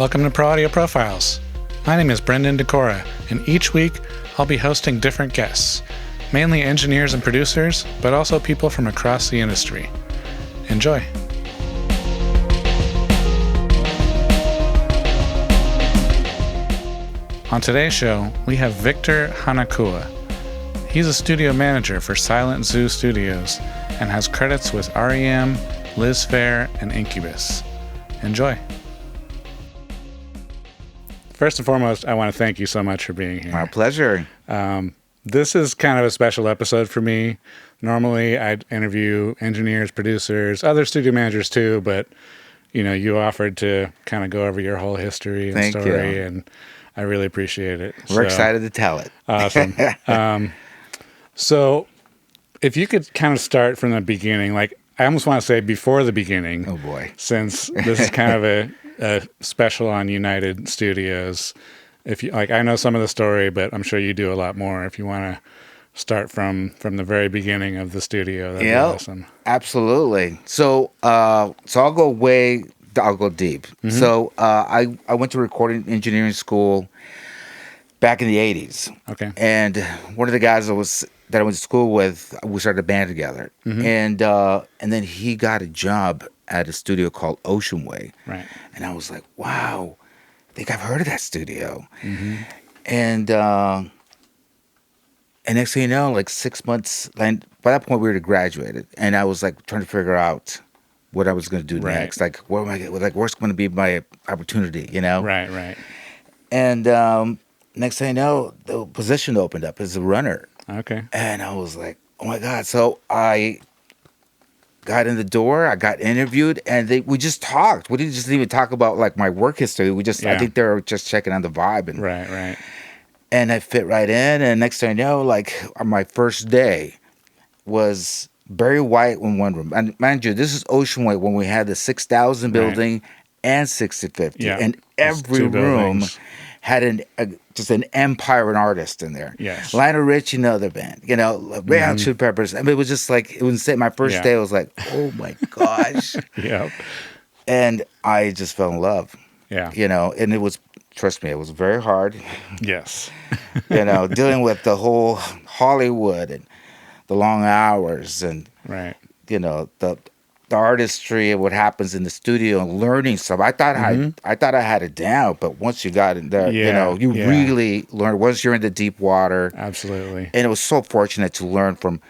Welcome to Pro Audio Profiles. My name is Brendan Decora, and each week I'll be hosting different guests, mainly engineers and producers, but also people from across the industry. Enjoy. On today's show, we have Victor Janacua. He's a studio manager for Silent Zoo Studios and has credits with R.E.M, Phair, and Incubus. Enjoy. First and foremost, I want to thank you so much for being here. My pleasure. This is kind of a special episode for me. Normally, I'd interview engineers, producers, other studio managers too, but you offered to kind of go over your whole history and Thank story, you. and I really appreciate it. We're excited to tell it. Awesome. So if you could kind of start from the beginning, like I almost want to say before the beginning. Oh boy. Since this is kind of a special on United Studios. If you like, I know some of the story, but I'm sure you do a lot more. If you want to start from the very beginning of the studio, that'd be awesome. Absolutely. So I'll go deep. Mm-hmm. So I went to recording engineering school back in the 80s. Okay. And one of the guys that I went to school with, we started a band together. Mm-hmm. And then he got a job at a studio called Ocean Way. Right. And I was like, wow, I think I've heard of that studio. Mm-hmm. And next thing you know, like 6 months, and by that point we were graduated, and I was like trying to figure out what I was going to do next. Like, what am I like? Where's going to be my opportunity? Right. And next thing you know, the position opened up as a runner. Okay. And I was like, oh my God! So I got in the door, I got interviewed, and we just talked. We didn't just even talk about like my work history. I think they were just checking on the vibe. And, right. And I fit right in, and next thing I know, like my first day was very white in one room. And mind you, this is Ocean Way when we had the 6,000 building and 6050. Yeah. And every room had just an empire of an artist in there. Yes. Lionel Richie, another band. Red Hot Chili Peppers. I mean, it was just like, it was insane. My first day, I was like, oh my gosh. Yeah. And I just fell in love. Yeah. And it was, trust me, it was very hard. Yes. Dealing with the whole Hollywood and the long hours and, the artistry of what happens in the studio and learning stuff. I thought I had it down, but once you got in there, you really learn. Once you're in the deep water, absolutely. And it was so fortunate to learn from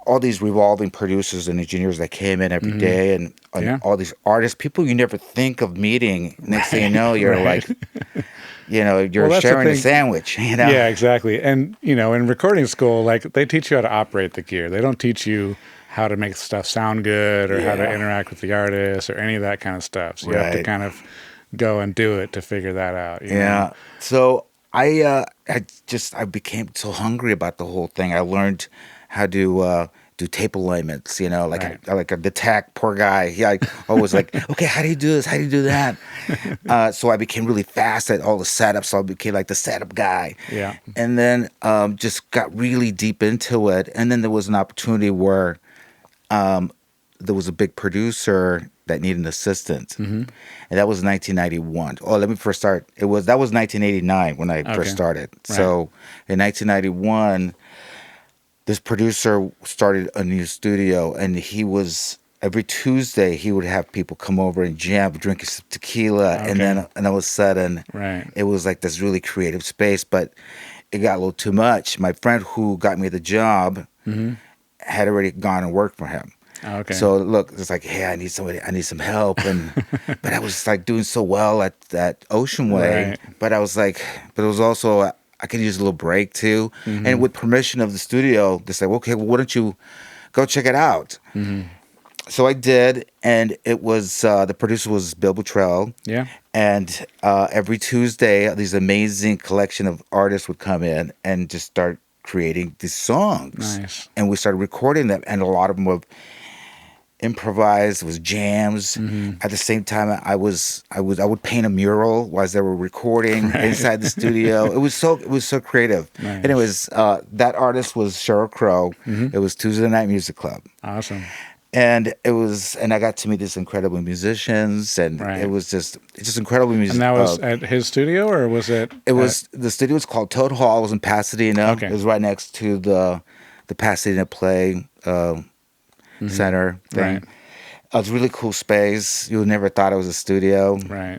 all these revolving producers and engineers that came in every day, and all these artists, people you never think of meeting. Next thing you know, you're like, you're sharing a sandwich. Yeah, exactly. And in recording school, like they teach you how to operate the gear. They don't teach you how to make stuff sound good or how to interact with the artist or any of that kind of stuff. So you have to kind of go and do it to figure that out. You know? So I became so hungry about the whole thing. I learned how to do tape alignments, like the tech, poor guy. He always like, okay, how do you do this? How do you do that? So I became really fast at all the setups. So I became like the setup guy. Yeah. And then just got really deep into it. And then there was an opportunity where there was a big producer that needed an assistant, and that was 1991. Oh, let me first start. That was 1989 when I first started. Right. So in 1991, this producer started a new studio, and every Tuesday he would have people come over and jam, drinking some tequila, and all of a sudden, it was like this really creative space, but it got a little too much. My friend who got me the job had already gone and worked for him. Okay. So look, it's like, hey, I need some help, but I was like doing so well at that Ocean Way, but I was like, but it was also I could use a little break too, and with permission of the studio, they said, okay, well, why don't you go check it out? So I did, and it was the producer was Bill Buttrell. Yeah. And every Tuesday, these amazing collection of artists would come in and just start creating these songs. Nice. And we started recording them, and a lot of them were improvised. It was jams. At the same time, I would paint a mural while they were recording inside the studio. It was so creative. Nice. Anyways, that artist was Sheryl Crow. It was Tuesday Night Music Club. Awesome. And I got to meet these incredible musicians, and Right. it was just incredible music. And that was at his studio, or was it? The studio was called Toad Hall. It was in Pasadena. Okay. It was right next to the Pasadena Play Center thing. Right. It was a really cool space. You would never thought it was a studio. Right.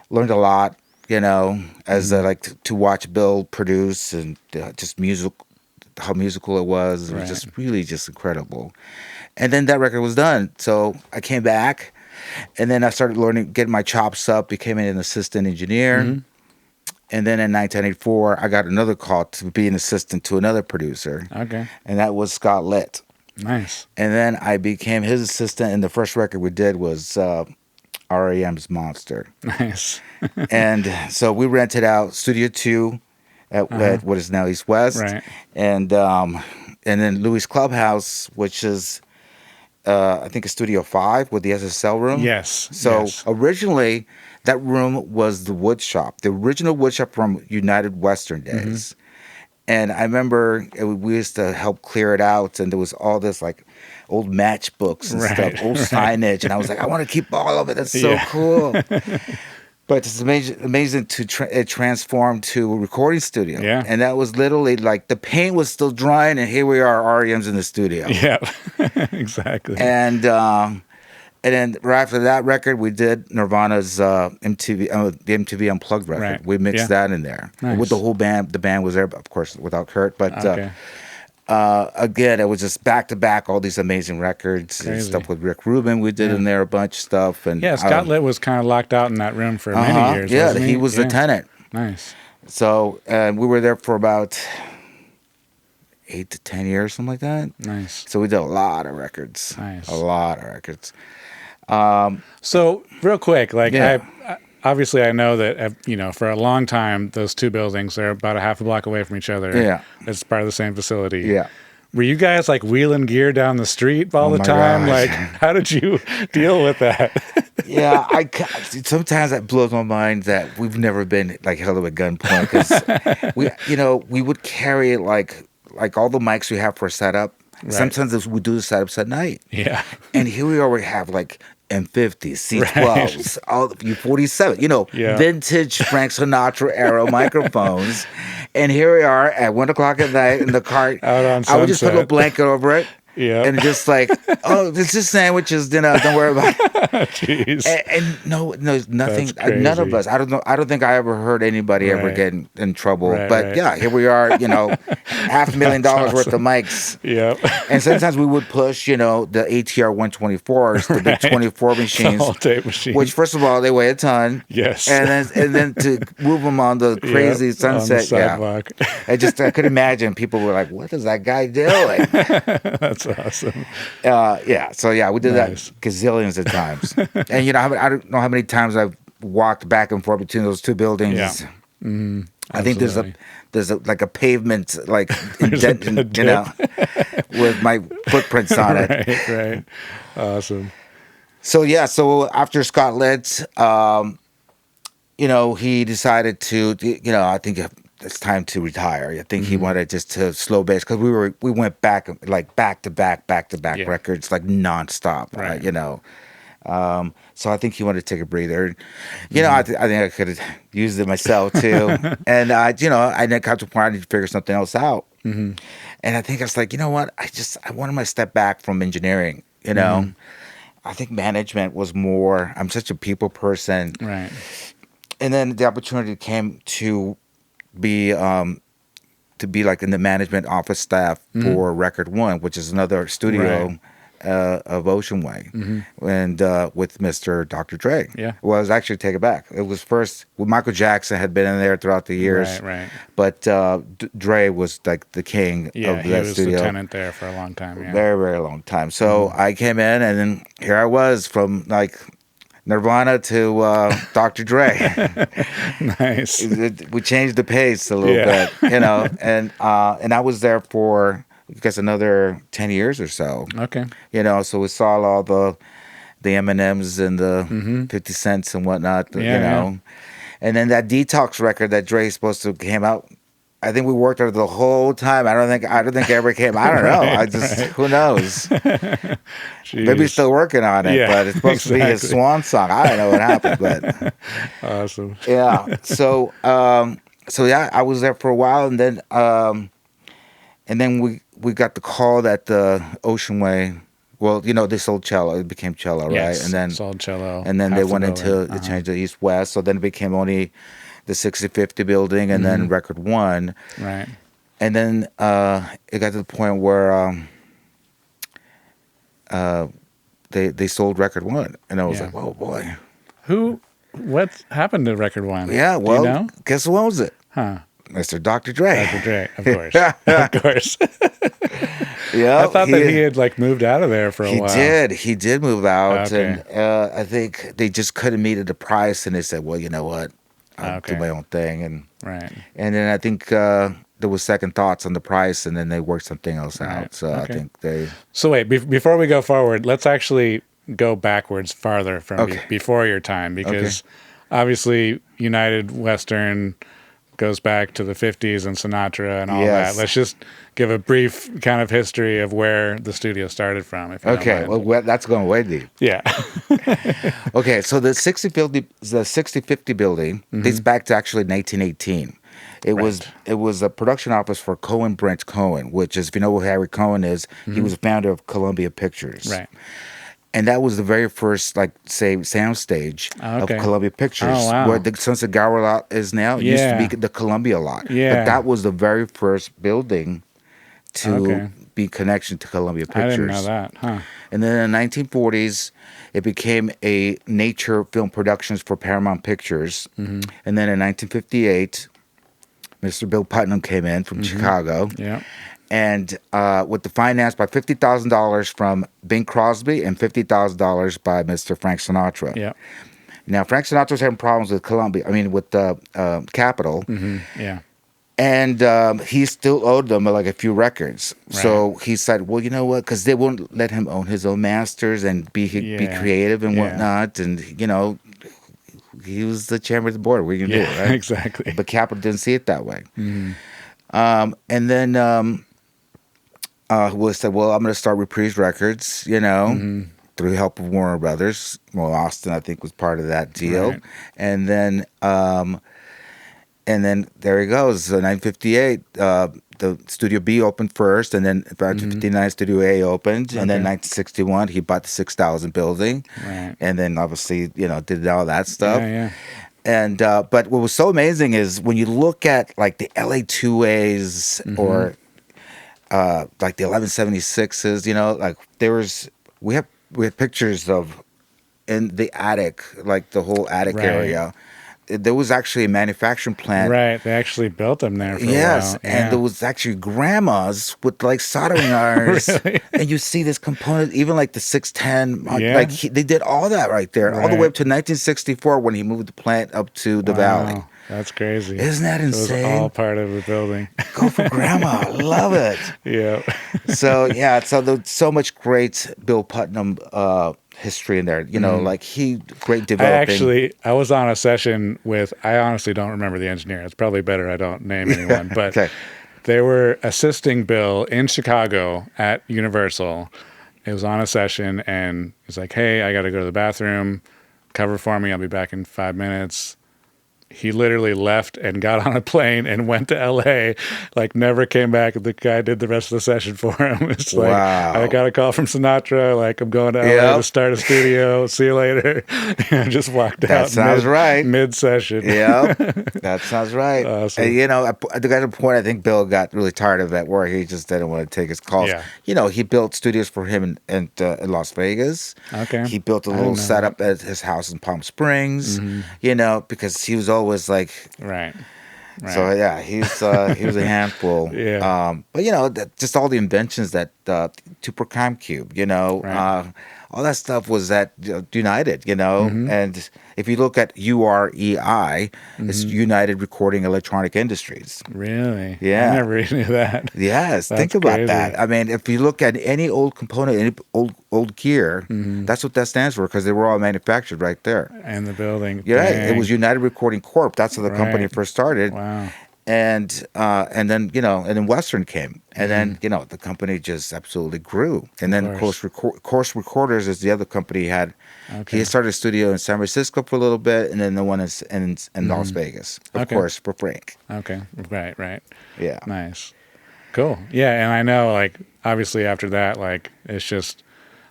Learned a lot, as I like to watch Bill produce, and just how musical it was. It was Right. just really just incredible. And then that record was done. So I came back, and then I started getting my chops up, became an assistant engineer. Mm-hmm. And then in 1984, I got another call to be an assistant to another producer. Okay. And that was Scott Litt. Nice. And then I became his assistant, and the first record we did was R.E.M's Monster. Nice. And so we rented out Studio 2 at what is now East West. Right. And then Louis Clubhouse, which is, I think, a Studio 5 with the SSL room. Yes. So yes. originally, that room was the wood shop, the original wood shop from United Western days. And I remember we used to help clear it out, and there was all this like old matchbooks and stuff, old signage, and I was like, I want to keep all of it. That's so cool. But it's amazing to it transformed to a recording studio. Yeah. And that was literally like the paint was still drying, and here we are, R.E.M's in the studio. Yeah. Exactly. And then right after that record, we did Nirvana's MTV, the MTV Unplugged record. Right. We mixed that in there with the whole band. The band was there, of course, without Kurt. But again, it was just back to back, all these amazing records and stuff with Rick Rubin. We did in there a bunch of stuff. And Scott Litt was kind of locked out in that room for many years. Yeah, wasn't he was the tenant. Nice. So we were there for about 8 to 10 years, something like that. Nice. So we did a lot of records. Nice. A lot of records. So real quick, like obviously I know that for a long time those two buildings, they're about a half a block away from each other. Yeah. It's part of the same facility. Yeah. Were you guys like wheeling gear down the street all the my time? gosh. Like, how did you deal with that? Yeah, sometimes that blows my mind that we've never been like held at gunpoint, because we would carry like all the mics we have for a setup. Right. Sometimes we do the setups at night. Yeah. And here we are, we have like M50s, C12s, all U47, vintage Frank Sinatra era microphones. And here we are at 1 o'clock at night in the car. Out on I would just put a Sunset. little blanket over it. Yeah. And just like, it's just sandwiches, don't worry about it. Jeez. And no, nothing. That's None of crazy. us. I don't know. I don't think I ever heard anybody ever Right. get in trouble. Right, but right. yeah, here we are. $500,000 worth of mics. Yep. And sometimes we would push, the ATR 124s, the big 24 machines, All tape machine. which first of all they weigh a ton. Yes. And then to move them on the crazy Yep, sunset. on the sidewalk. I could imagine people were like, "What is that guy doing?" That's awesome. So we did Nice. that gazillions of times. And I don't know how many times I've walked back and forth between those two buildings. Yeah. I think Absolutely. there's like a pavement like There's a indent, with my footprints on it. Right. Awesome. So after Scott Litt, he decided to, I think it's time to retire. I think he wanted just to slow base, because we went back like back to back records like nonstop. Right. So I think he wanted to take a breather. I think I could have used it myself too. And I then got to the point I need to figure something else out. Mm-hmm. And I think I was like, you know what? I wanted to step back from engineering. I think management was more. I'm such a people person. Right. And then the opportunity came to be like in the management office staff for Record One, which is another studio of Ocean Way, and with Mr. Dr. Dre. Yeah. Well, I was actually take it back. It was first. Well, Michael Jackson had been in there throughout the years, Right. but Dre was like the king Yeah, of he that was studio. the tenant there for a long time. Yeah. Very, very long time. So I came in, and then here I was from like Nirvana to Dr. Dre. Nice. We changed the pace a little bit, and I was there for I guess another 10 years or so. Okay. So we saw all the M&Ms and the 50 cents and whatnot, Yeah. And then that Detox record that Dre supposed to came out I think we worked on it the whole time. I don't think it ever came. I don't know. I just who knows. Maybe he's Jeez. still working on it, Yeah, but it's supposed to be his exactly. swan song. I don't know what happened, but Awesome. yeah. So yeah, I was there for a while, and then we got the call that the Ocean Way. Well, they sold cello. It became cello, right? Yes, sold cello. And then they Half the went building. into they changed to East West. So then it became only the 6050 building, and then Record One. Right. And then it got to the point where they sold Record One, and I was like, "Oh boy, What happened to Record One? yeah." Do you Well, know? guess who owns it? Huh. Mr. Dr. Dre. Dr. Dre, of course. Of course. Yeah, I thought that he had moved out of there for a while. He did move out, Okay. and I think they just couldn't meet at the price, and they said, "Well, you know what? I'll do my own thing." Right. And then I think there was second thoughts on the price, and then they worked something else out. Right. So I Okay. think they. So wait, before we go forward, let's actually go backwards farther from before your time, because obviously United Western goes back to the 50s and Sinatra and all Yes. that. Let's just give a brief kind of history of where the studio started from. If you don't Okay, mind. well, that's going way deep. Yeah. Okay, so the 6050 building dates back to actually 1918. It was a production office for Cohen Brent Cohen, which is, if you know who Harry Cohen is, he was a founder of Columbia Pictures. Right. And that was the very first, soundstage of Columbia Pictures, Oh, wow. where the Sunset Gower lot is now. It used to be the Columbia lot. Yeah. But that was the very first building to be connection to Columbia Pictures. I didn't know that. Huh. And then in the 1940s, it became a nature film productions for Paramount Pictures. And then in 1958, Mr. Bill Putnam came in from Chicago. Yeah. And with the finance by $50,000 from Bing Crosby and $50,000 by Mr. Frank Sinatra. Yeah. Now, Frank Sinatra's having problems with with the Capitol. Yeah. And he still owed them a few records. Right. So he said, well, you know what? Because they won't let him own his own masters and be creative and whatnot. And, he was the chairman of the board. What are you going to do, right? Exactly. But Capitol didn't see it that way. And then we said, well, I'm going to start Reprise Records, through the help of Warner Brothers. Well, Austin, I think, was part of that deal. Right. And then there he goes. So 1958, the Studio B opened first, and then 1959, Studio A opened, and then 1961, he bought the 6,000 building, and then obviously, did all that stuff. Yeah. And but what was so amazing is when you look at the LA 2As or the 1176s, we have pictures of in the attic, the whole attic area. There was actually a manufacturing plant. Right. They actually built them there for a while. Yes, and there was actually grandmas with soldering irons. Really? And you see this component, even the 610. They did all that right there, all the way up to 1964 when he moved the plant up to the valley. That's crazy. Isn't that insane? It was all part of the building. Go for grandma. I love it. Yeah. So there's so much great Bill Putnam history in there. Great developing. I was on a session with, I honestly don't remember the engineer. It's probably better I don't name anyone, but they were assisting Bill in Chicago at Universal. It was on a session, and he's like, hey, I got to go to the bathroom. Cover for me. I'll be back in 5 minutes. He literally left and got on a plane and went to L.A., never came back. The guy did the rest of the session for him. It's wow. I got a call from Sinatra, I'm going to L.A. to start a studio. See you later. And just walked out. That sounds right. Mid-session. Yeah, that sounds right. Awesome. And, at the point, I think Bill got really tired of that where he just didn't want to take his calls. Yeah. He built studios for him in Las Vegas. Okay. He built a little setup at his house in Palm Springs, because he was always Right. So yeah, he was a handful. Yeah. But just all the inventions that Tupercam Cube, all that stuff was at United, and if you look at UREI, it's United Recording Electronic Industries. Really? Yeah. I never knew that. Yes, That's think about crazy. that. I mean, if you look at any old component, any old gear, that's what that stands for, because they were all manufactured right there. And the building. Yeah, Dang. it was United Recording Corp. That's how the company first started. Wow. and then and then Western came, and then the company just absolutely grew. And then Course Recorders is the other company he had. Okay. He started a studio in San Francisco for a little bit, and then the one is in Las Vegas, of course, for Frank. Okay, right. Yeah. Nice, cool. Yeah, and I know, like, obviously after that, like, it's just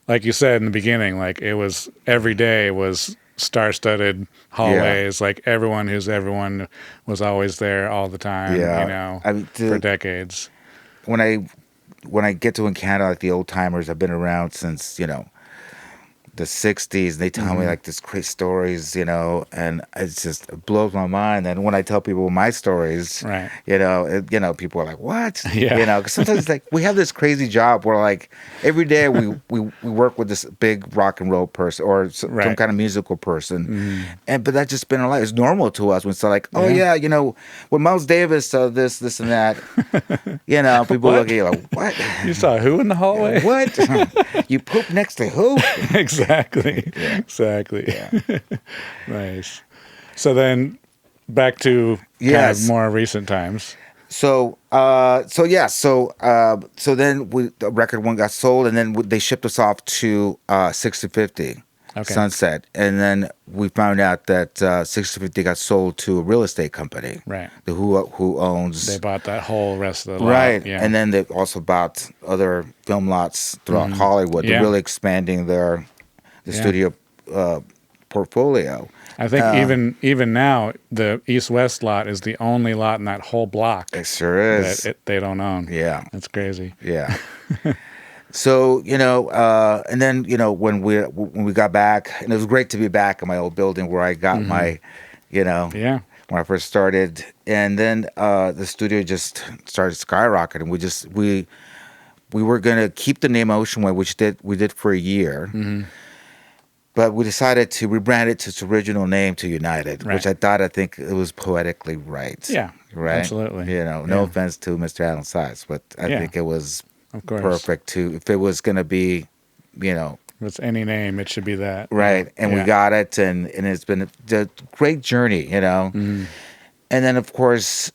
like you said in the beginning, like, it was every day was star-studded hallways. Like, everyone was always there all the time. Yeah. I mean, for decades. When I get to encounter like the old timers, I've been around since the 60s. They tell me like this crazy stories, and it blows my mind. And when I tell people my stories, right, people are like, what? Yeah. Because sometimes it's like we have this crazy job where like every day we work with this big rock and roll person or some kind of musical person, but that's just been our life. It's normal to us when it's like, oh yeah, when Miles Davis saw this and that, people look at you like, what? You saw who in the hallway? What? You poop next to who? Exactly. Yeah. Exactly. Yeah. Nice. So then back to kind of more recent times. So then the record one got sold, and then they shipped us off to 6050 Sunset, and then we found out that 6050 got sold to a real estate company, right? Who owns? They bought that whole rest of the right, lot, yeah. And then they also bought other film lots throughout Hollywood. They're really expanding the studio portfolio. I think even now, the East-West lot is the only lot in that whole block. It sure is. That they don't own. Yeah. That's crazy. Yeah. So, and then, when we got back, and it was great to be back in my old building where I got my, when I first started. And then the studio just started skyrocketing. We were going to keep the name Ocean Way, which we did for a year. But we decided to rebrand it to its original name, to United, which I think it was poetically right. Yeah, right. Absolutely. No offense to Mr. Alan Sides, but I think it was perfect if it was going to be, If it's any name, it should be that. Right, and we got it, and it's been a great journey, And then, of course,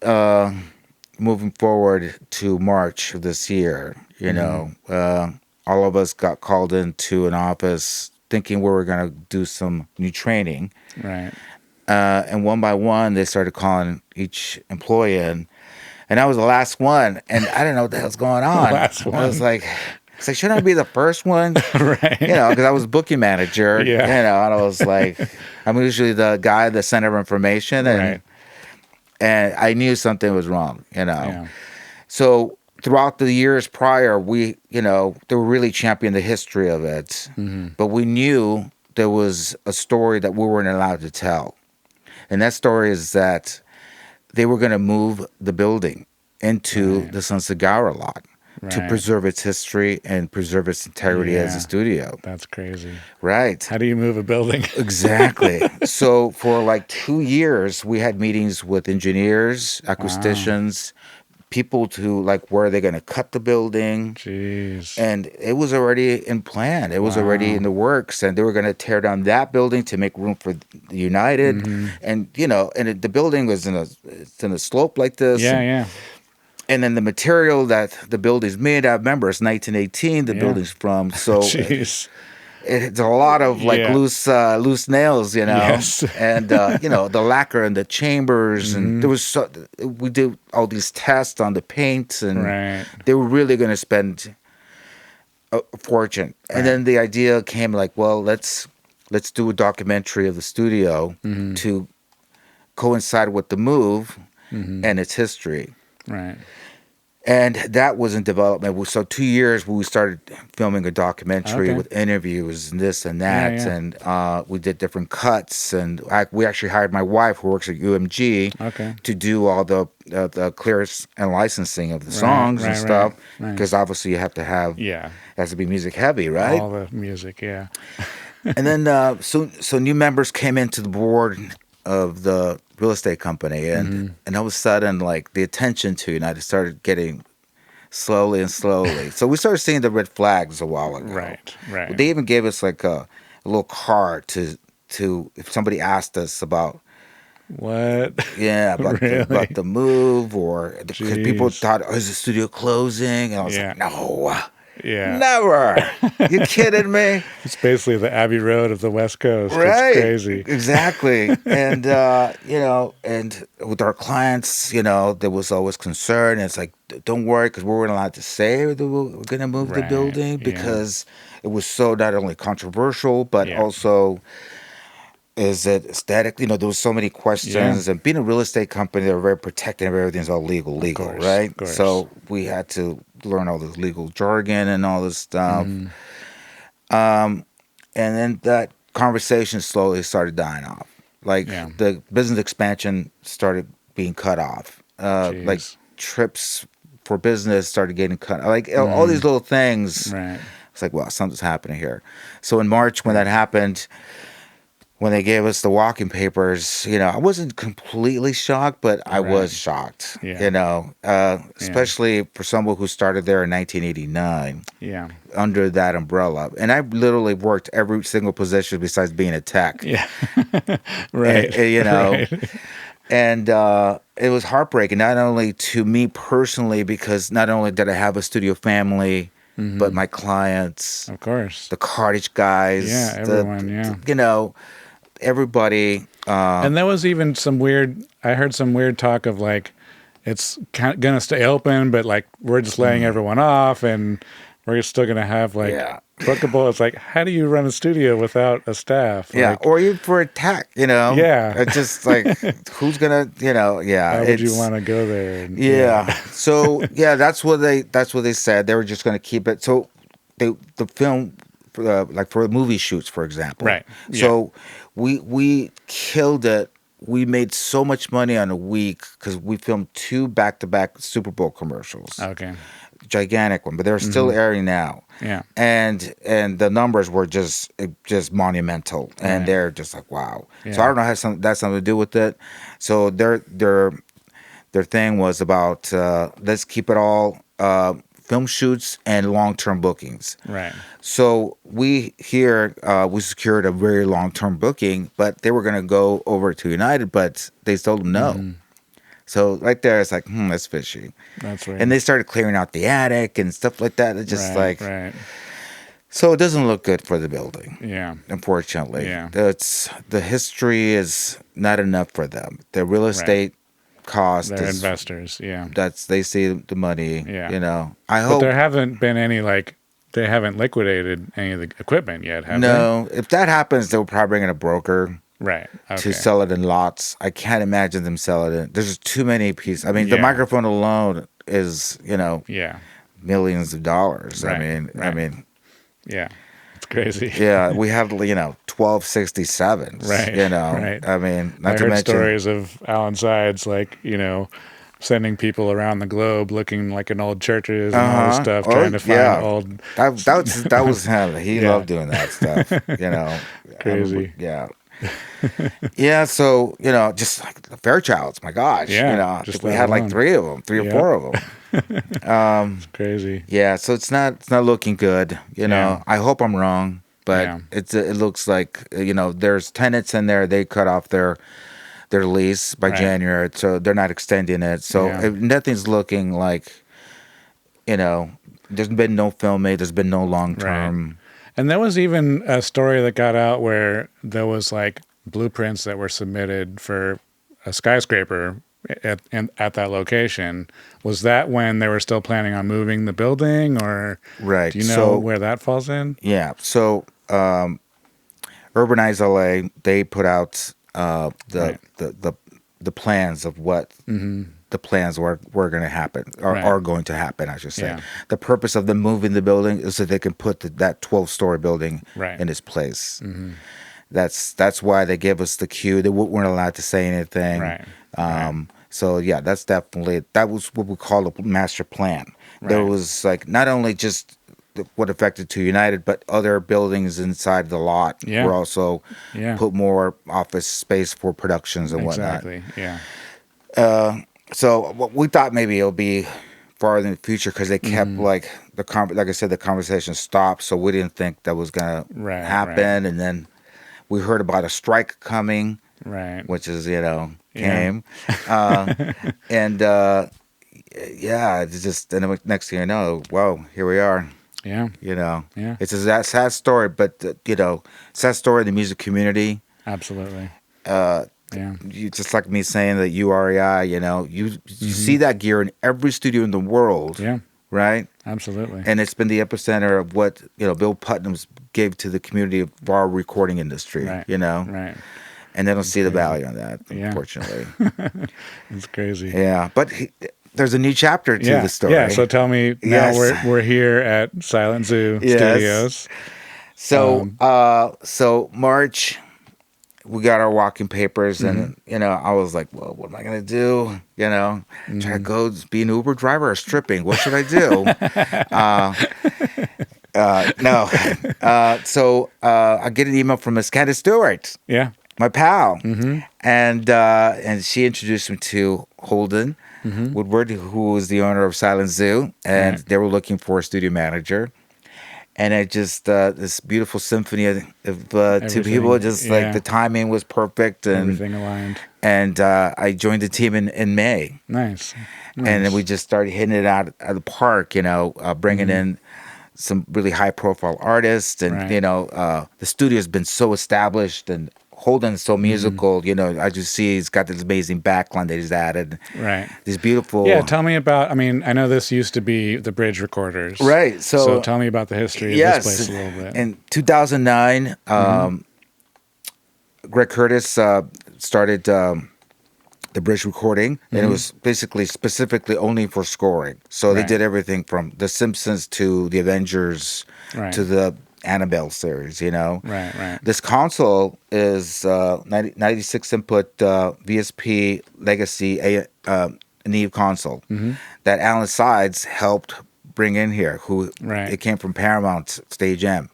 moving forward to March of this year, all of us got called into an office thinking we were going to do some new training. Right. And one by one, they started calling each employee in. And I was the last one. And I didn't know what the hell's going on. Last one. I was like, shouldn't I be the first one? Right. Because I was booking manager. Yeah. And I was like, I'm usually the guy at the center of information. And I knew something was wrong, Yeah. So throughout the years prior, they were really championing the history of it. But we knew there was a story that we weren't allowed to tell. And that story is that they were going to move the building into the Sun Segura lot to preserve its history and preserve its integrity as a studio. That's crazy. Right. How do you move a building? Exactly. So for like 2 years, we had meetings with engineers, acousticians, people to like where they're going to cut the building. Jeez. And it was already in plan. It was already in the works, and they were going to tear down that building to make room for the United. And the building was in a slope like this. Yeah. And then the material that the building's made out, remember, it's 1918 the building's from. So Jeez. It's a lot of like loose nails, Yes. and the lacquer and the chambers, and we did all these tests on the paint, and they were really going to spend a fortune. And then the idea came like, well, let's do a documentary of the studio to coincide with the move and its history. Right. And that was in development. So 2 years we started filming a documentary with interviews and this and that. Yeah. And we did different cuts. And we actually hired my wife, who works at UMG, to do all the clearance and licensing of the songs and stuff. Because obviously you have to have, it has to be music heavy, right? All the music, yeah. And then so new members came into the board of the real estate company, and all of a sudden, like, the attention to United started getting slowly. So we started seeing the red flags a while ago. Right. They even gave us like a little card to if somebody asked us about What? Yeah, about Really? the move, or because people Jeez. thought, oh, is the studio closing? And I was Yeah. like, no, Yeah. never. You kidding me? It's basically the Abbey Road of the West Coast. It's Right, crazy. exactly. And and with our clients, there was always concern. It's like, don't worry, because we weren't allowed to say that we're going to move the Right. building Yeah. because it was so not only controversial, but Yeah. also is it aesthetic? There was so many Yeah. questions. And being a real estate company, they're very protective of everything's all Of legal, course. right? Of course. So we had to learn all this legal jargon and all this stuff. Hmm. And then that conversation slowly started dying off. Like Yeah. the business expansion started being cut off. Like Jeez. trips for business started getting cut. Like all Hmm. these little things. Right. It's like, wow, something's happening here. So in March, when that happened, when they gave us the walking papers, I wasn't completely shocked, but I Right. was shocked. Yeah. Yeah. Especially for someone who started there in 1989 Yeah. under that umbrella. And I literally worked every single position besides being a tech. Yeah. And, Right. and, you know, Right. and it was heartbreaking, not only to me personally, because not only did I have a studio family, but my clients, Of course. the cartage guys, Yeah. Everyone. Yeah. everybody. And there was even I heard some weird talk of like, it's going to stay open, but like, we're just laying everyone off and we're still going to have like Yeah. bookable. It's like, how do you run a studio without a staff? Yeah, Like, or even for a tech, Yeah. It's just like, who's gonna, yeah. why would you want to go there? And, Yeah. So yeah, that's what they said. They were just going to keep it. So the film, like for movie shoots, for example. Right. So we killed it. We made so much money on a week because we filmed 2 back-to-back Super Bowl commercials. Okay. Gigantic one, but they're still airing now. Yeah. And the numbers were just monumental, and Right. they're just like, wow. So Yeah. I don't know how that's something to do with it. So their thing was about let's keep it all film shoots and long-term bookings. Right. So we secured a very long-term booking, but they were going to go over to United, but they told them no. So right there, it's like, that's fishy. That's right. And they started clearing out the attic and stuff like that. It's just right. So it doesn't look good for the building. Yeah. Unfortunately. Yeah. The history is not enough for them. The real estate cost They're is investors. Yeah. they see the money. Yeah. I But hope. there haven't been any they haven't liquidated any of the equipment yet, have they? No, if that happens, they'll probably bring in a broker Right. Okay. to sell it in lots. I can't imagine them selling it. There's just too many pieces. I mean, the Yeah. microphone alone is, Yeah. millions of dollars. Right, I mean, Yeah. It's crazy. yeah, we have 1267s. Right, right. I mean, I not to heard mention stories of Alan Sides, sending people around the globe looking like in old churches and all this stuff, trying to find old. that was him. He Yeah. loved doing that stuff. Crazy. Yeah. Yeah, so just like the Fairchilds, my gosh, Yeah, I just think we that had like alone. 3 of them, 3 or Yeah. 4 of them. It's crazy. Yeah, so it's not looking good. Yeah. I hope I'm wrong, but Yeah. it looks like there's tenants in there. They cut off their lease by Right. January, so they're not extending it. So Yeah. nothing's looking like there's been no film made. There's been no long term. And there was even a story that got out where there was like blueprints that were submitted for a skyscraper at that location. Was that when they were still planning on moving the building, or Right. do you know So where that falls in? yeah. So Urbanize LA, they put out the plans of what the plans were going to happen or Right. are going to happen, I should say. Yeah. The purpose of them moving the building is so they can put that 12-story building Right. in its place. That's why they gave us the cue. They weren't allowed to say anything. Right. So yeah, that was what we call a master plan. There Right. was like not only just what affected to United, but other buildings inside the lot Yeah. were also Yeah. put more office space for productions and whatnot. Exactly. Yeah. So we thought maybe it'll be farther in the future because they kept like I said, the conversation stopped. So we didn't think that was gonna Right, happen. And then we heard about a strike coming, Right. which is came, and it's just, and then next thing you know, whoa, here we are. Yeah. It's a sad story, but sad story in the music community. Absolutely. You just like me saying that REI, you see that gear in every studio in the world. Yeah. Right. Absolutely. And it's been the epicenter of what Bill Putnam's gave to the community of our recording industry. Right. Right. And they don't see the value on that, unfortunately. It's crazy. Yeah, but there's a new chapter to the story. Yeah, so tell me, now we're here at Silent Zoo Studios. So March, we got our walking papers, and I was like, well, what am I gonna do? Try to go be an Uber driver or stripping? What should I do? No. So I get an email from Miss Candace Stewart. Yeah. My pal, and she introduced me to Holden Woodward, who was the owner of Silent Zoo, and they were looking for a studio manager. And it just this beautiful symphony of two people, just like the timing was perfect, and everything aligned. And I joined the team in May. Nice. And then we just started hitting it out of the park, bringing in some really high profile artists, and the studio's been so established, and Holden's so musical, as you see, he's got this amazing backline that he's added. Right. These beautiful... Yeah, tell me about, I know this used to be the Bridge Recorders. Right. So tell me about the history of this place a little bit. In 2009, Greg Curtis started the Bridge recording, and it was basically specifically only for scoring. So they did everything from The Simpsons to The Avengers to the Annabelle series, Right. This console is 96 input VSP Legacy Neve console that Alan Sides helped bring in here. It came from Paramount Stage M,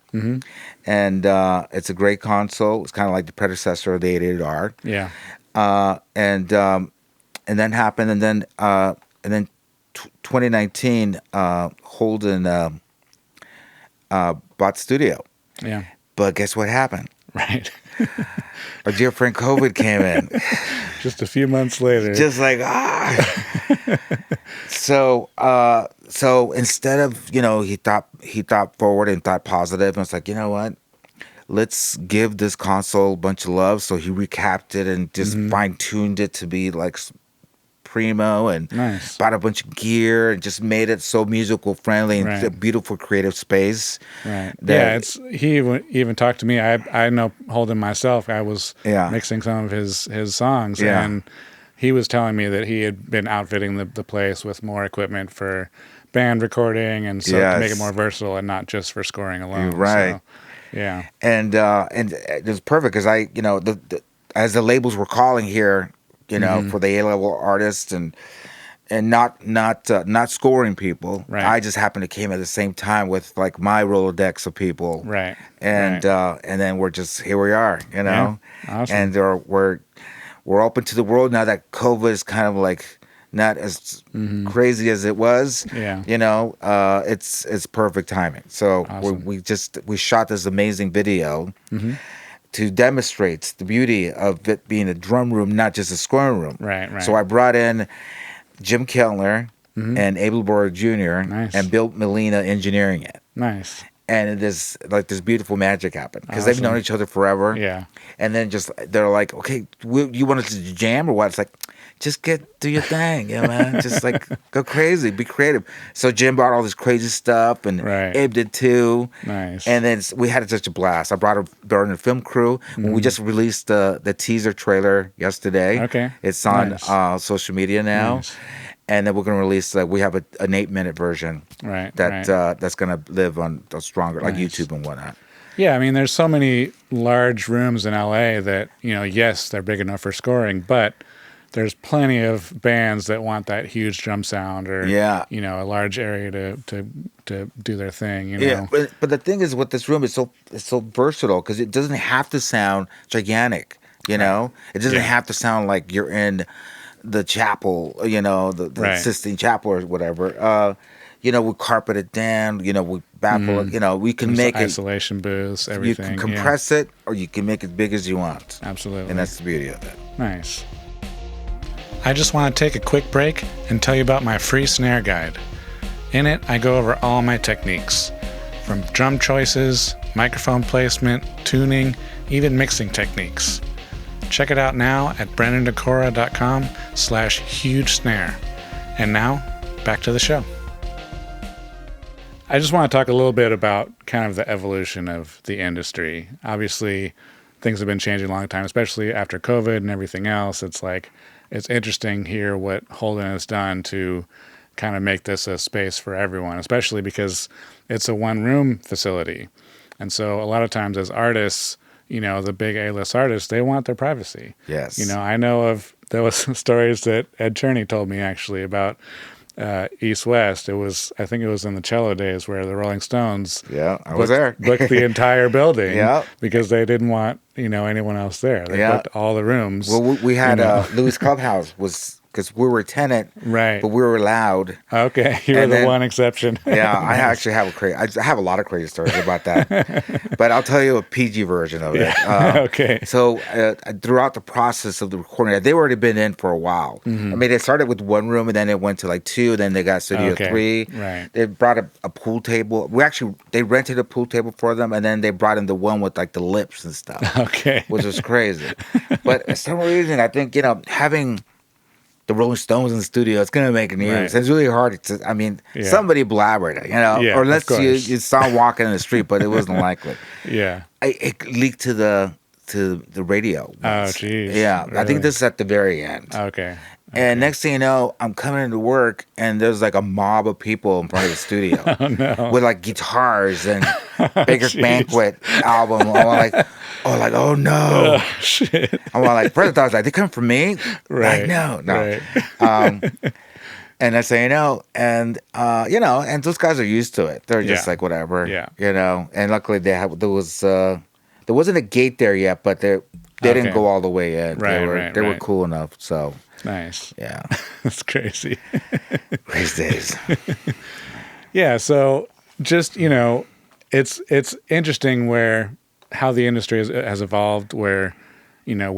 and it's a great console. It's kind of like the predecessor of the 888R. Yeah. And then happened, and then 2019, Holden bought the studio. Yeah. But guess what happened? Right. Our dear friend COVID came in. Just a few months later. Just like, So instead of, he thought forward and thought positive, and it's like, you know what? Let's give this console a bunch of love. So he recapped it and just fine-tuned it to be like primo, and bought a bunch of gear and just made it so musical friendly and a beautiful creative space. Right. He even talked to me. I know Holden myself. I was mixing some of his songs, and he was telling me that he had been outfitting the place with more equipment for band recording, and so to make it more versatile and not just for scoring alone. Right. So, yeah. And it was perfect because as the labels were calling here, for the A-level artists and not scoring people. Right. I just happened to came at the same time with like my Rolodex of people. Right. And then we're just here we are, Yeah. Awesome. And we're open to the world now that COVID is kind of like not as crazy as it was. Yeah. It's perfect timing. So awesome. we shot this amazing video. To demonstrate the beauty of it being a drum room, not just a scoring room. Right. So I brought in Jim Kellner and Abel Borg Jr. and Bill Molina engineering it. Nice. And it is like this beautiful magic happened because they've known each other forever. Yeah. And then they're like, okay, you want us to jam or what? It's like, just do your thing, man. Just like go crazy, be creative. So Jim brought all this crazy stuff, and Abe did too. Nice. And then we had such a blast. I brought a film crew. When we just released the teaser trailer yesterday. Okay. It's on social media now. Nice. And then we're going to release, we have an 8-minute version. Right. That's going to live on the stronger, like YouTube and whatnot. Yeah, there's so many large rooms in LA that, yes, they're big enough for scoring, but there's plenty of bands that want that huge drum sound or a large area to do their thing. Yeah, but the thing is, with this room, it's so versatile because it doesn't have to sound gigantic. It doesn't have to sound like you're in the chapel, the Sistine Chapel or whatever. We carpet it down. We baffle it. We can make isolation booths, everything. You can compress it, or you can make it big as you want. Absolutely, and that's the beauty of it. Nice. I just want to take a quick break and tell you about my free snare guide. In it, I go over all my techniques, from drum choices, microphone placement, tuning, even mixing techniques. Check it out now at brendandecora.com/huge snare. And now, back to the show. I just want to talk a little bit about kind of the evolution of the industry. Obviously, things have been changing a long time, especially after COVID and everything else. It's like, it's interesting here what Holden has done to kind of make this a space for everyone, especially because it's a one-room facility. And so a lot of times as artists, you know, the big A-list artists, they want their privacy. Yes. You know, I know of, there was some stories that Ed Cherney told me actually about East West. I think it was in the cello days where the Rolling Stones I was there. booked the entire building Yeah. because they didn't want, you know, anyone else there. They booked all the rooms. Well, we had Louis Clubhouse was, because we were a tenant, right? But we were loud. Okay, you were the one exception. Yeah, I actually have I have a lot of crazy stories about that, but I'll tell you a PG version of it. Okay. So throughout the process of the recording, they've already been in for a while. Mm-hmm. I mean, they started with one room, and then it went to like 2. Then they got Studio 3. Right. They brought a pool table. They rented a pool table for them, and then they brought in the one with like the lips and stuff. Okay. Which was crazy. But for some reason, I think, you know, having the Rolling Stones in the studio, it's going to make news. Right. It's really hard to, I mean, somebody blabbered it, you know, or unless you saw walking in the street, but it wasn't likely. Yeah. It leaked to the radio. Oh, geez. Yeah. Really? I think this is at the very end. Okay. And next thing you know, I'm coming into work, and there's like a mob of people in front of the studio with like guitars and Baker's Banquet album. I'm like, oh no, shit. I'm like, first I was like, they come from me? Right. Like, no. Right. And I say, and you know, and those guys are used to it. They're just like, whatever. Yeah. You know, and luckily there wasn't a gate there yet, but they didn't go all the way in. Right. They were cool enough. So nice. Yeah. That's crazy. Crazy days. Yeah. So just, you know, it's interesting how the industry has evolved, where, you know,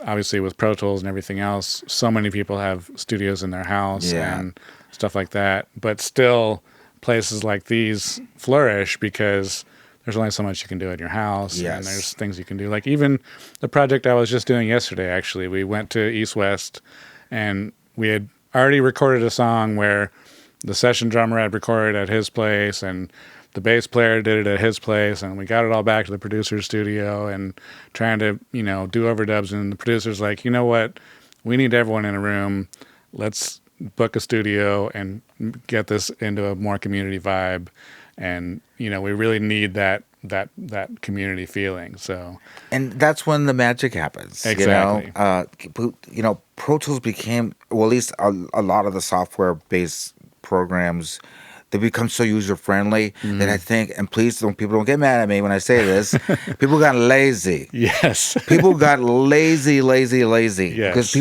obviously with Pro Tools and everything else, so many people have studios in their house and stuff like that. But still, places like these flourish because there's only so much you can do at your house, and there's things you can do. Like even the project I was just doing yesterday, actually, we went to East West, and we had already recorded a song where the session drummer had recorded at his place, and the bass player did it at his place, and we got it all back to the producer's studio and trying to, you know, do overdubs. And the producer's like, you know what? We need everyone in a room. Let's book a studio and get this into a more community vibe. And, you know, we really need that community feeling. So, and that's when the magic happens. Exactly. You know, Pro Tools became, well, at least a lot of the software-based programs, they become so user-friendly that I think, and please people don't get mad at me when I say this, people got lazy. Yes. People got lazy. Yes. Because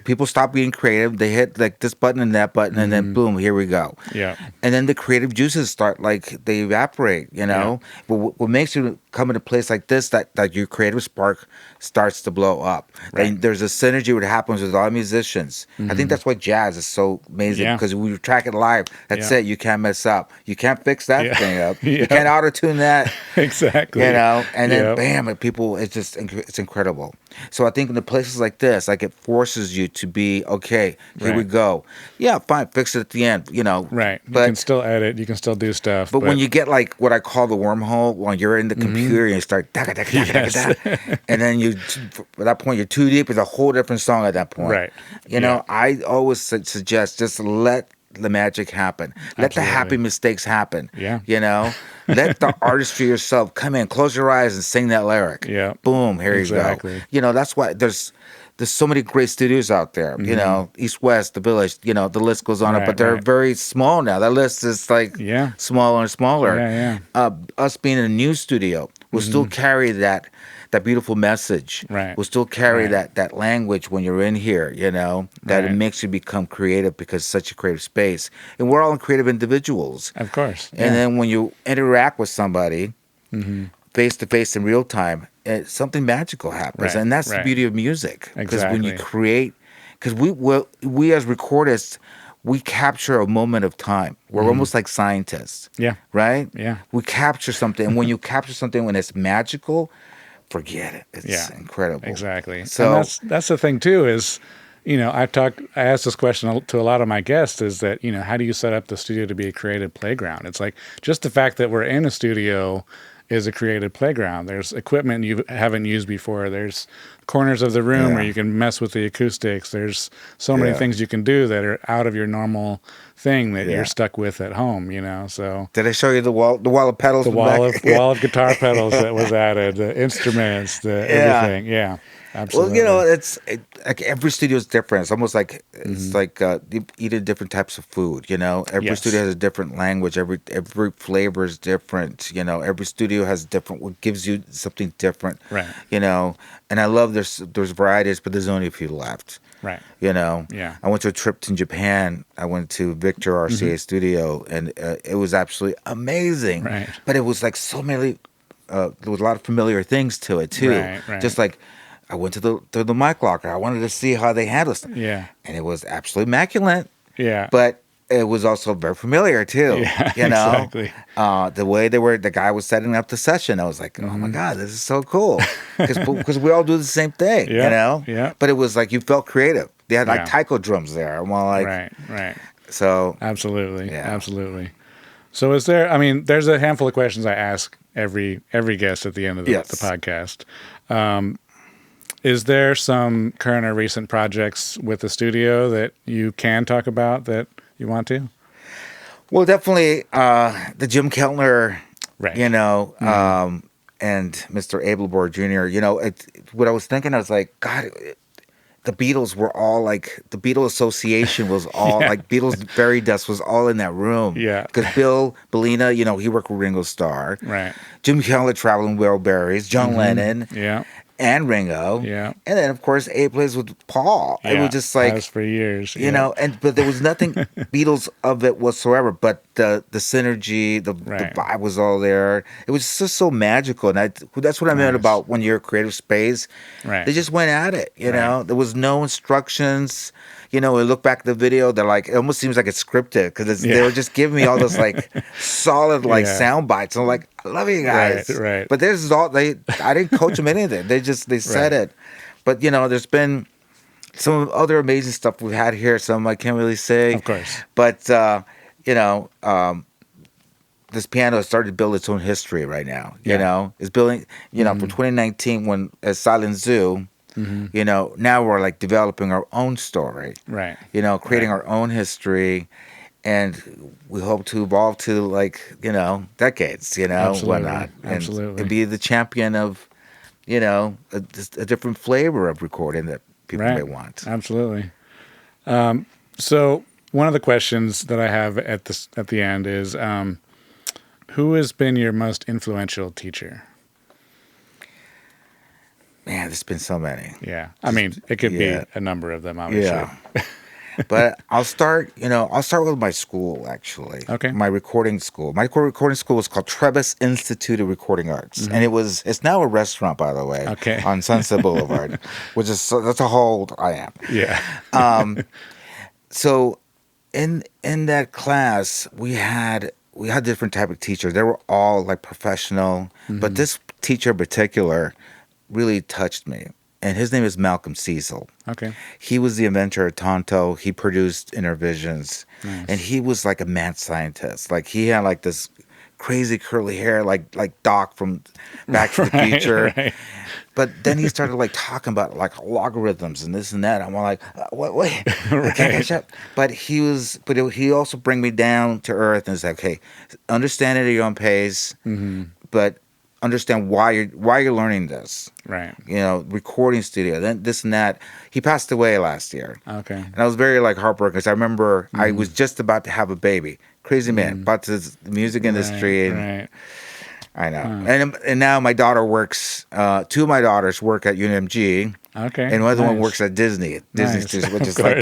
people stop being creative. They hit like this button and that button, and then boom, here we go. Yeah. And then the creative juices start, like, they evaporate, you know? Yeah. But what makes you come in a place like this, that your creative spark starts to blow up. Right. And there's a synergy that happens with all musicians. I think that's why jazz is so amazing, because when you track it live, that's it. You can't mess up. You can't fix that thing up. You can't auto-tune that. Exactly. You know? And then bam, people, it's incredible. So I think in the places like this, like, it forces you to be, okay, here we go. Yeah, fine, fix it at the end, you know. Right. But you can still edit, you can still do stuff. But when you get like what I call the wormhole, when you're in the computer and you start and then at that point you're too deep, it's a whole different song at that point. Right. You know, I always suggest just let the magic happen. Let the happy mistakes happen. Yeah. You know? Let the artistry yourself come in, close your eyes and sing that lyric. Yeah. Boom, here you go. You know, that's why there's so many great studios out there. You know, East West, The Village, you know, the list goes on, but they're very small now. That list is like smaller and smaller. Us being in a new studio, we'll still carry that beautiful message. Right. We'll still carry that language when you're in here, you know, that it makes you become creative because it's such a creative space. And we're all creative individuals. Of course. And then when you interact with somebody face to face in real time, something magical happens. And that's the beauty of music. Because when you create because we as recordists, we capture a moment of time. We're almost like scientists. Yeah. Right? Yeah. We capture something. And when you capture something when it's magical, forget it. It's incredible. Exactly. So and that's the thing too is, I asked this question to a lot of my guests is that, how do you set up the studio to be a creative playground? It's like just the fact that we're in a studio is a creative playground. There's equipment you haven't used before. There's corners of the room where you can mess with the acoustics. There's so many things you can do that are out of your normal thing that you're stuck with at home, So did I show you the wall of pedals? the wall of guitar pedals that was added, the instruments, everything. Yeah. Absolutely. Well, like every studio is different. It's almost like you eating different types of food. Every studio has a different language. Every flavor is different. Every studio has what gives you something different. Right. And I love there's varieties, but there's only a few left. Right. Yeah. I went to a trip to Japan. I went to Victor RCA studio, and it was absolutely amazing. Right. But it was like so many. There was a lot of familiar things to it too. Right. Just like. I went to the mic locker. I wanted to see how they handle stuff. Yeah. And it was absolutely immaculate. Yeah. But it was also very familiar too. Yeah, exactly. The way the guy was setting up the session, I was like, oh my God, this is so cool. Because we all do the same thing, Yeah. But it was like you felt creative. They had like taiko drums there. I'm all like, right. So. Absolutely. Yeah. Absolutely. So there's a handful of questions I ask every guest at the end of the podcast. Is there some current or recent projects with the studio that you can talk about that you want to? Well, definitely the Jim Keltner, right. And Mr. Abelbohr Jr. What I was thinking, I was like, God, the Beatles were all like, the Beatles Association was all like, Beatles Fairy Dust was all in that room. Yeah. Because Bill Bellina, he worked with Ringo Starr. Right. Jim Keltner traveling Wheelberries, John Lennon. Yeah. And Ringo, and then of course Abe plays with Paul. It was just like for years, but there was nothing Beatles of it whatsoever. But the synergy, the vibe was all there. It was just so magical, and that's what I meant about when you're a creative space. Right, they just went at it. There was no instructions. We look back at the video, they're like, it almost seems like it's scripted because they were just giving me all those like solid sound bites. I'm like, I love you guys. Right. But this is all I didn't coach them anything. They said it. But there's been some other amazing stuff we've had here. Some I can't really say. Of course. But this piano has started to build its own history right now. It's building. From 2019 when as Silent Zoo. Now we're like developing our own story. Right. Creating our own history, and we hope to evolve to like decades. Absolutely. Whatnot. Absolutely. And be the champion of, a different flavor of recording that people may want. Absolutely. So one of the questions that I have at the end is, who has been your most influential teacher? Man, there's been so many. Yeah. I mean, it could be a number of them, obviously. But I'll start with my school, actually. Okay. My recording school. My recording school was called Trebas Institute of Recording Arts. And it's now a restaurant, by the way. Okay. On Sunset Boulevard, which is, that's how old I am. Yeah. So in that class, we had different type of teachers. They were all like professional. But this teacher in particular really touched me. And his name is Malcolm Cecil. Okay. He was the inventor of Tonto. He produced Intervisions. Nice. And he was like a mad scientist. Like he had like this crazy curly hair like Doc from Back to the Future. Right. But then he started like talking about like logarithms and this and that. I'm like, wait, I can't catch up. But he also bring me down to earth and said, okay, understand it at your own pace, but understand why you're learning this. Right. Recording studio, then this and that. He passed away last year. Okay. And I was very like heartbroken because I remember I was just about to have a baby. Crazy man, about to the music industry. And I know. And now my daughter works, two of my daughters work at UNMG. Okay. And one of them works at Disney. Disney Studios, which is like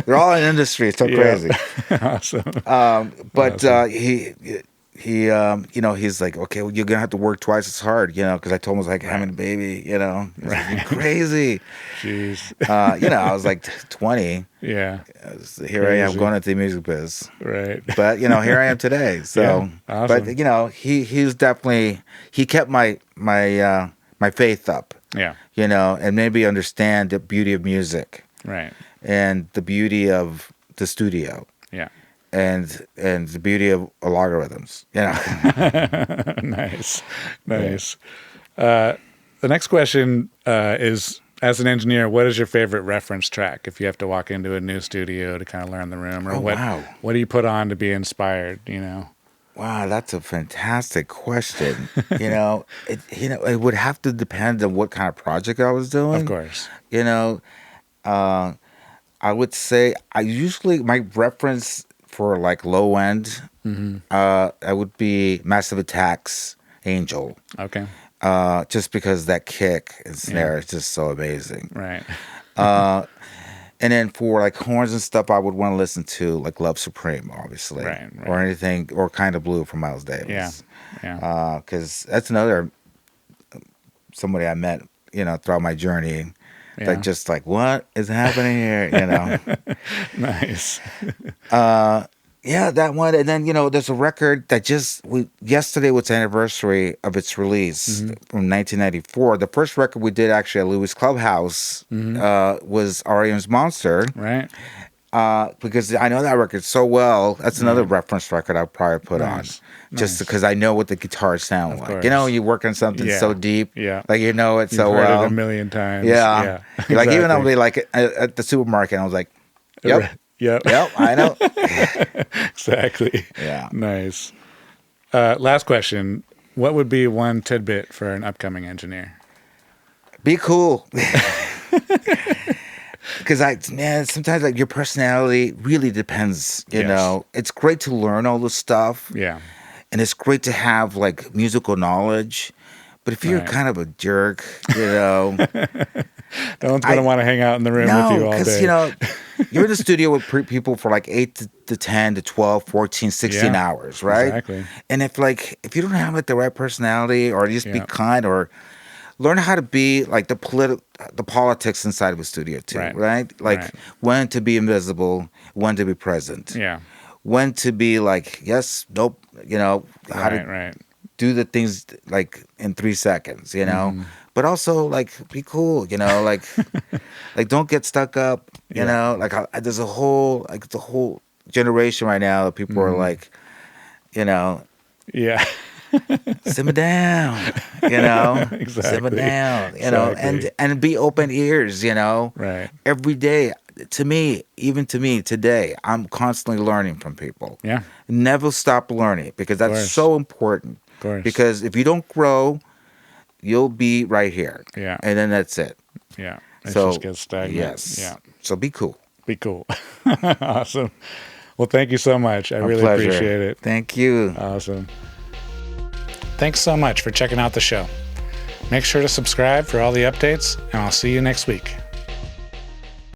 they're all in industry. It's so crazy. Awesome. But awesome. he's like, okay, well, you're gonna have to work twice as hard, because I told him I was like having a baby, He's like, you're crazy. Jeez. I was like 20. Yeah. Here Crazy. I am going into the music biz. Right. But here I am today. So, yeah, awesome. But he's definitely he kept my faith up. Yeah. And maybe understand the beauty of music. Right. And the beauty of the studio. Yeah. And the beauty of algorithms. Nice. The next question is, as an engineer, what is your favorite reference track if you have to walk into a new studio to kind of learn the room? Or what do you put on to be inspired, Wow, that's a fantastic question. It would have to depend on what kind of project I was doing. Of course. I would say my reference for like low end, I would be Massive Attack's Angel. Okay. Just because that kick and snare is just so amazing. Right. And then for like horns and stuff, I would want to listen to like Love Supreme, obviously, right. or anything, or Kind of Blue from Miles Davis. Yeah. Because that's another somebody I met, throughout my journey. Yeah. Like just like, what is happening here? Nice. Yeah, that one. And then, there's a record that yesterday was the anniversary of its release from 1994. The first record we did actually at Louis Clubhouse was R.E.M's Monster. Right. Because I know that record so well. That's another reference record I'll probably put on. Just because I know what the guitars sound like. You work on something so deep. Yeah. Like you know it so You've heard well. it a million times. Yeah. Exactly. Like even I'll be like at the supermarket, I was like, yep. Yep. Yep, I know. Exactly. Yeah. Nice. Last question. What would be one tidbit for an upcoming engineer? Be cool. Because sometimes like your personality really depends, know. It's great to learn all this stuff. Yeah. And it's great to have like musical knowledge. But if you're kind of a jerk, no one's going to want to hang out in the room with you all day. Because, you're in the studio with people for like 8 to 10 to 12, 14, 16 hours, right? Exactly. And if you don't have like the right personality or just be kind or learn how to be like the politics inside of a studio too, right? Like when to be invisible, when to be present. Yeah. When to be like, yes, nope, how to do the things like in 3 seconds, but also like be cool, like don't get stuck up, like there's a whole generation right now that people are like, simmer down, Exactly. simmer down, and be open ears, right. Every day. Even to me today, I'm constantly learning from people. Yeah. Never stop learning because that's so important. Of course. Because if you don't grow, you'll be right here. Yeah. And then that's it. Yeah. It just gets stagnant. Yes. Yeah. So be cool. Be cool. Awesome. Well, thank you so much. I really pleasure. appreciate it. Thank you. Awesome. Thanks so much for checking out the show. Make sure to subscribe for all the updates, and I'll see you next week.